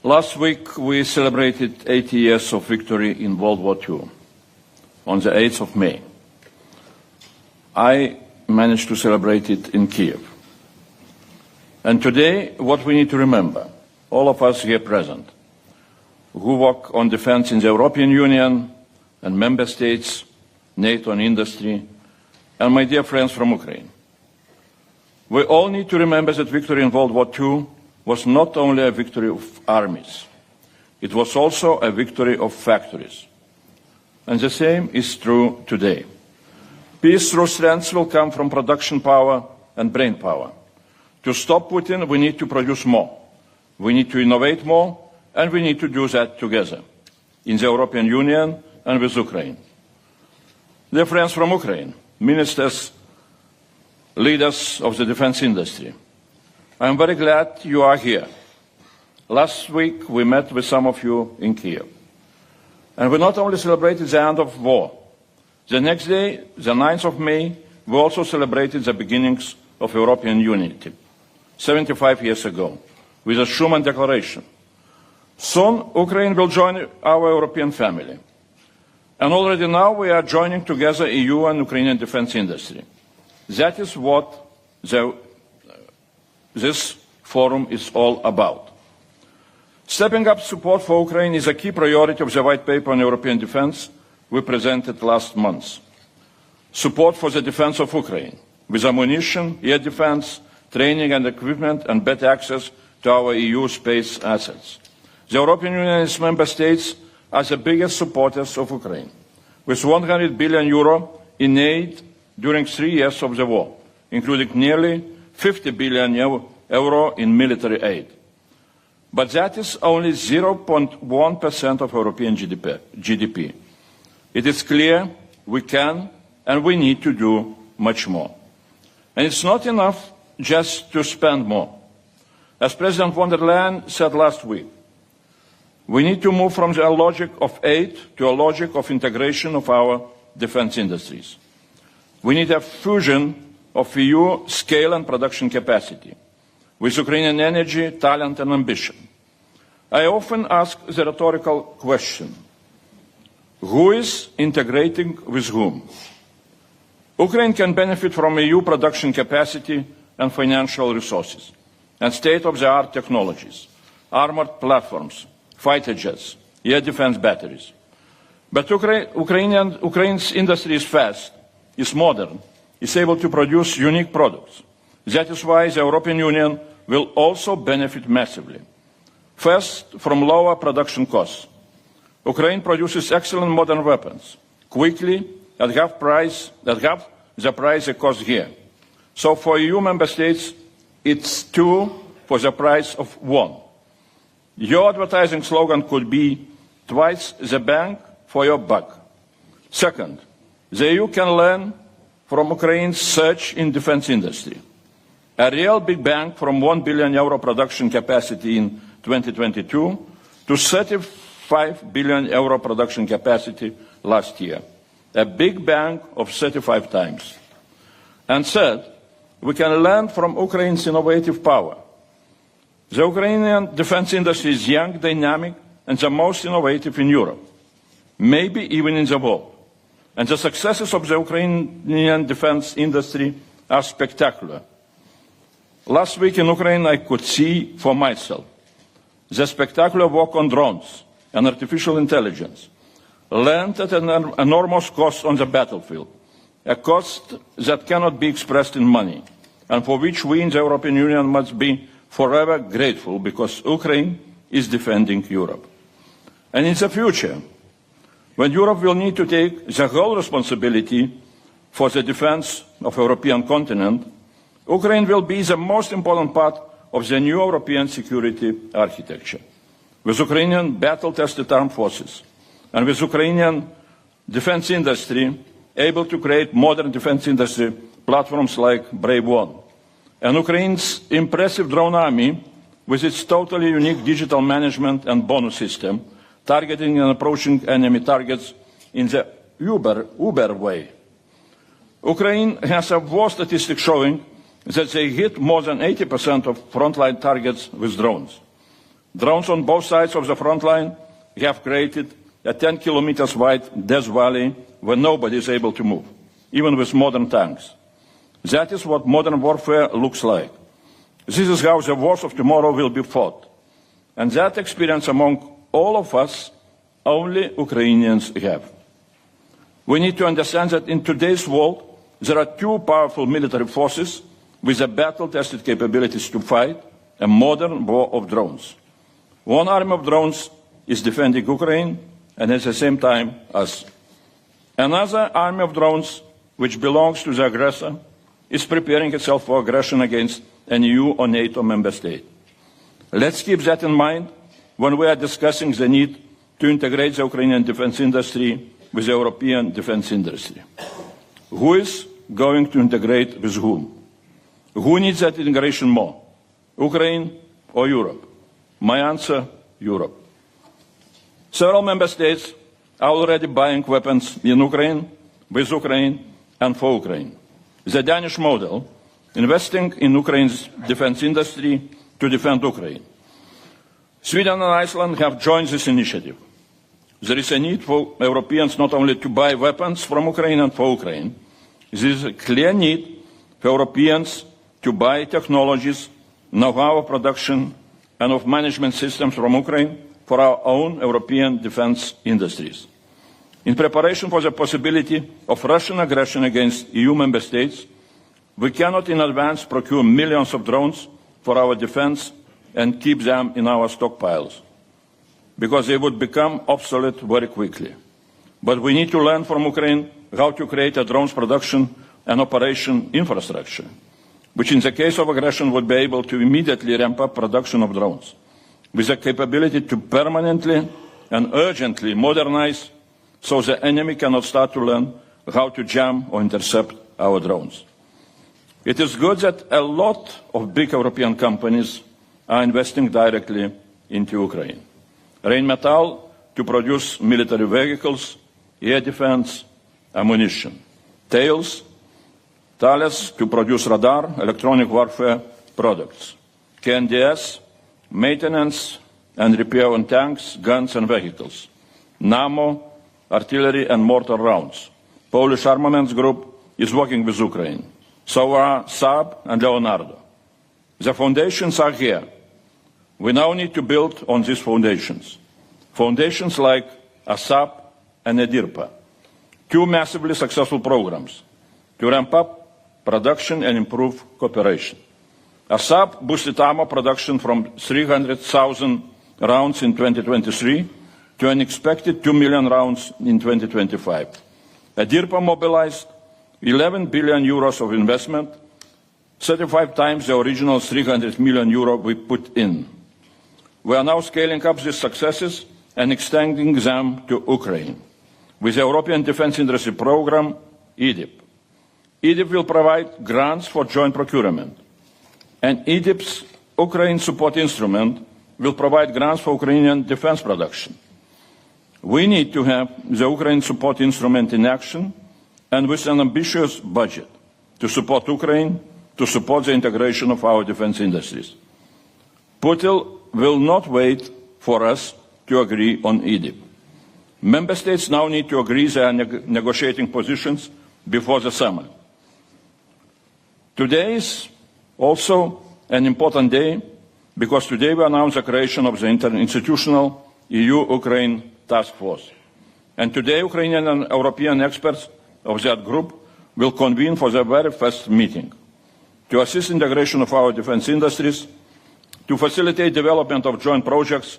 Last week, we celebrated 80 years of victory in World War II, on the 8th of May. I managed to celebrate it in Kiev. And today, what we need to remember, all of us here present, who work on defense in the European Union and member states, NATO and industry, and my dear friends from Ukraine, we all need to remember that victory in World War II was not only a victory of armies, it was also a victory of factories. And the same is true today. Peace through strength will come from production power and brain power. To stop Putin, we need to produce more. We need to innovate more, and we need to do that together, in the European Union and with Ukraine. Dear friends from Ukraine, ministers, leaders of the defense industry, I am very glad you are here. Last week, we met with some of you in Kiev. And we not only celebrated the end of war. The next day, the 9th of May, we also celebrated the beginnings of European unity, 75 years ago, with the Schuman Declaration. Soon, Ukraine will join our European family. And already now we are joining together EU and Ukrainian defense industry. That is what this forum is all about. Stepping up support for Ukraine is a key priority of the White Paper on European Defence we presented last month. Support for the defence of Ukraine, with ammunition, air defence, training and equipment, and better access to our EU space assets. The European Union and its member states are the biggest supporters of Ukraine, with €100 billion in aid during 3 years of the war, including nearly €50 billion in military aid. But that is only 0.1% of European GDP. It is clear we can and we need to do much more. And it's not enough just to spend more. As President von der Leyen said last week, we need to move from the logic of aid to a logic of integration of our defense industries. We need a fusion of EU scale and production capacity, with Ukrainian energy, talent and ambition. I often ask the rhetorical question, who is integrating with whom? Ukraine can benefit from EU production capacity and financial resources, and state-of-the-art technologies, armored platforms, fighter jets, air defense batteries. But Ukraine's industry is fast, is modern, is able to produce unique products. That is why the European Union will also benefit massively. First, from lower production costs. Ukraine produces excellent modern weapons, quickly, at half the price it costs here. So for EU member states, it's 2 for the price of 1. Your advertising slogan could be twice the bang for your buck. Second, the EU can learn from Ukraine's surge in defense industry. A real big bang from €1 billion production capacity in 2022 to €35 billion production capacity last year. A big bang of 35 times. And third, we can learn from Ukraine's innovative power. The Ukrainian defense industry is young, dynamic, and the most innovative in Europe, maybe even in the world. And the successes of the Ukrainian defense industry are spectacular. Last week in Ukraine, I could see for myself the spectacular work on drones and artificial intelligence, learned at an enormous cost on the battlefield, a cost that cannot be expressed in money, and for which we in the European Union must be forever grateful, because Ukraine is defending Europe. And in the future, when Europe will need to take the whole responsibility for the defense of the European continent, Ukraine will be the most important part of the new European security architecture. With Ukrainian battle-tested armed forces and with Ukrainian defense industry able to create modern defense industry platforms like Brave One, and Ukraine's impressive drone army with its totally unique digital management and bonus system, targeting and approaching enemy targets in the Uber way. Ukraine has a war statistic showing that they hit more than 80% of frontline targets with drones. Drones on both sides of the front line have created a 10 kilometers wide death valley where nobody is able to move, even with modern tanks. That is what modern warfare looks like. This is how the wars of tomorrow will be fought. And that experience among all of us, only Ukrainians have. We need to understand that in today's world, there are two powerful military forces with the battle-tested capabilities to fight a modern war of drones. One army of drones is defending Ukraine and at the same time us. Another army of drones, which belongs to the aggressor, is preparing itself for aggression against an EU or NATO member state. Let's keep that in mind when we are discussing the need to integrate the Ukrainian defense industry with the European defense industry. Who is going to integrate with whom? Who needs that integration more, Ukraine or Europe? My answer, Europe. Several member states are already buying weapons in Ukraine, with Ukraine, and for Ukraine. The Danish model, investing in Ukraine's defense industry to defend Ukraine. Sweden and Iceland have joined this initiative. There is a need for Europeans not only to buy weapons from Ukraine and for Ukraine, there is a clear need for Europeans to buy technologies, know-how of production, and of management systems from Ukraine for our own European defense industries. In preparation for the possibility of Russian aggression against EU member states, we cannot in advance procure millions of drones for our defense and keep them in our stockpiles, because they would become obsolete very quickly. But we need to learn from Ukraine how to create a drones production and operation infrastructure, which in the case of aggression would be able to immediately ramp up production of drones, with the capability to permanently and urgently modernize so the enemy cannot start to learn how to jam or intercept our drones. It is good that a lot of big European companies are investing directly into Ukraine. Rheinmetall to produce military vehicles, air defense, ammunition. Thales to produce radar, electronic warfare products. KNDS, maintenance and repair on tanks, guns and vehicles. NAMO, artillery and mortar rounds. Polish Armaments Group is working with Ukraine. So are Saab and Leonardo. The foundations are here. We now need to build on these foundations. Foundations like ASAP and EDIRPA, two massively successful programs to ramp up production and improve cooperation. ASAP boosted armor production from 300,000 rounds in 2023 to an expected 2 million rounds in 2025. EDIRPA mobilized 11 billion euros of investment, 35 times the original 300 million euro we put in. We are now scaling up these successes and extending them to Ukraine with the European Defence Industry Programme, EDIP. EDIP will provide grants for joint procurement, and EDIP's Ukraine support instrument will provide grants for Ukrainian defence production. We need to have the Ukraine support instrument in action and with an ambitious budget to support Ukraine, to support the integration of our defence industries. Putin will not wait for us to agree on EDIP. Member States now need to agree their negotiating positions before the summer. Today is also an important day because today we announce the creation of the interinstitutional EUUkraine task force. And today Ukrainian and European experts of that group will convene for their very first meeting to assist integration of our defence industries, to facilitate development of joint projects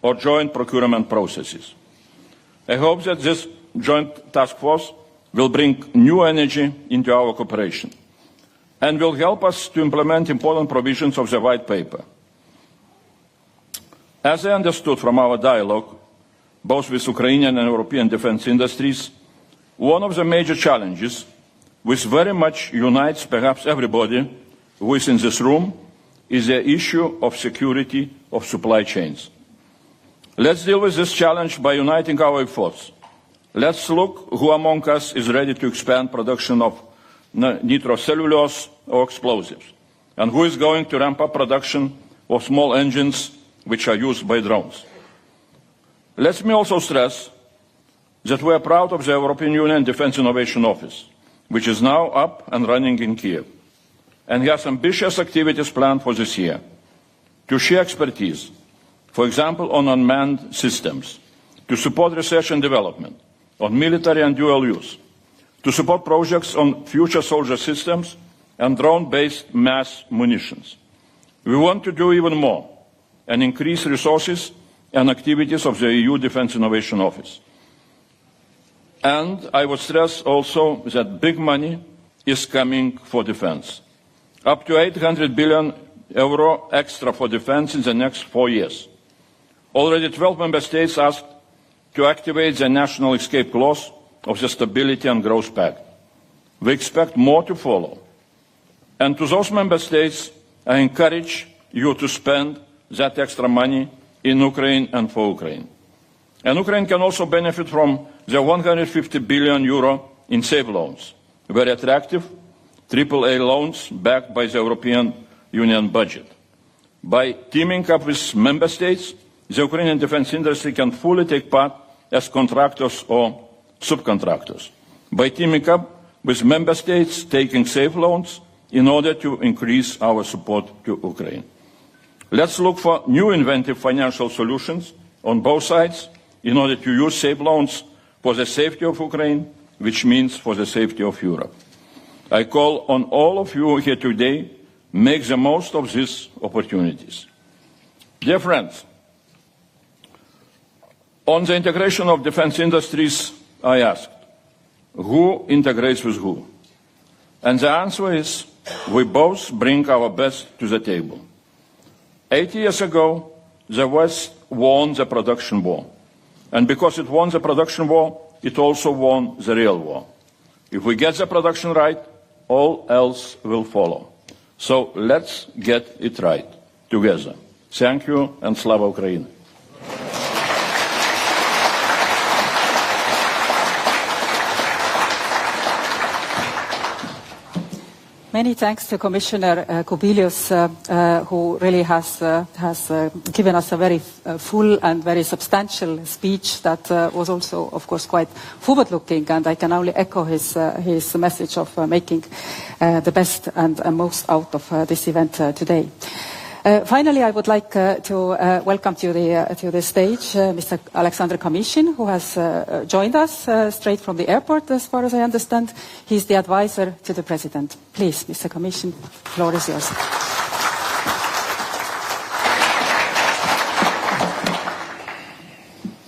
or joint procurement processes. I hope that this joint task force will bring new energy into our cooperation and will help us to implement important provisions of the white paper. As I understood from our dialogue, both with Ukrainian and European defence industries, one of the major challenges which very much unites perhaps everybody who is in this room is the issue of security of supply chains. Let's deal with this challenge by uniting our efforts. Let's look who among us is ready to expand production of nitrocellulose or explosives, and who is going to ramp up production of small engines which are used by drones. Let me also stress that we are proud of the European Union Defence Innovation Office, which is now up and running in Kiev, and has ambitious activities planned for this year to share expertise, for example, on unmanned systems, to support research and development, on military and dual use, to support projects on future soldier systems and drone-based mass munitions. We want to do even more and increase resources and activities of the EU Defence Innovation Office. And I would stress also that big money is coming for defence. Up to 800 billion euro extra for defence in the next 4 years. Already 12 member states asked to activate the national escape clause of the Stability and Growth Pact. We expect more to follow. And to those member states, I encourage you to spend that extra money in Ukraine and for Ukraine. And Ukraine can also benefit from the 150 billion euro in SAVE loans, very attractive AAA loans backed by the European Union budget. By teaming up with member states, the Ukrainian defence industry can fully take part as contractors or subcontractors. By teaming up with member states taking SAVE loans in order to increase our support to Ukraine. Let's look for new inventive financial solutions on both sides in order to use SAVE loans for the safety of Ukraine, which means for the safety of Europe. I call on all of you here today, make the most of these opportunities. Dear friends, on the integration of defence industries, I asked, who integrates with who? And the answer is, we both bring our best to the table. 80 years ago, the West won the production war. And because it won the production war, it also won the real war. If we get the production right, all else will follow. So let's get it right together. Thank you, and Slava Ukraini. Many thanks to Commissioner Kubilius, who really has given us a very full and very substantial speech that was also, of course, quite forward-looking, and I can only echo his message of making the best and most out of this event today. Finally, I would like to welcome to the stage Mr. Alexander Kamishin, who has joined us straight from the airport, as far as I understand. He's the advisor to the President. Please, Mr. Kamishin, the floor is yours.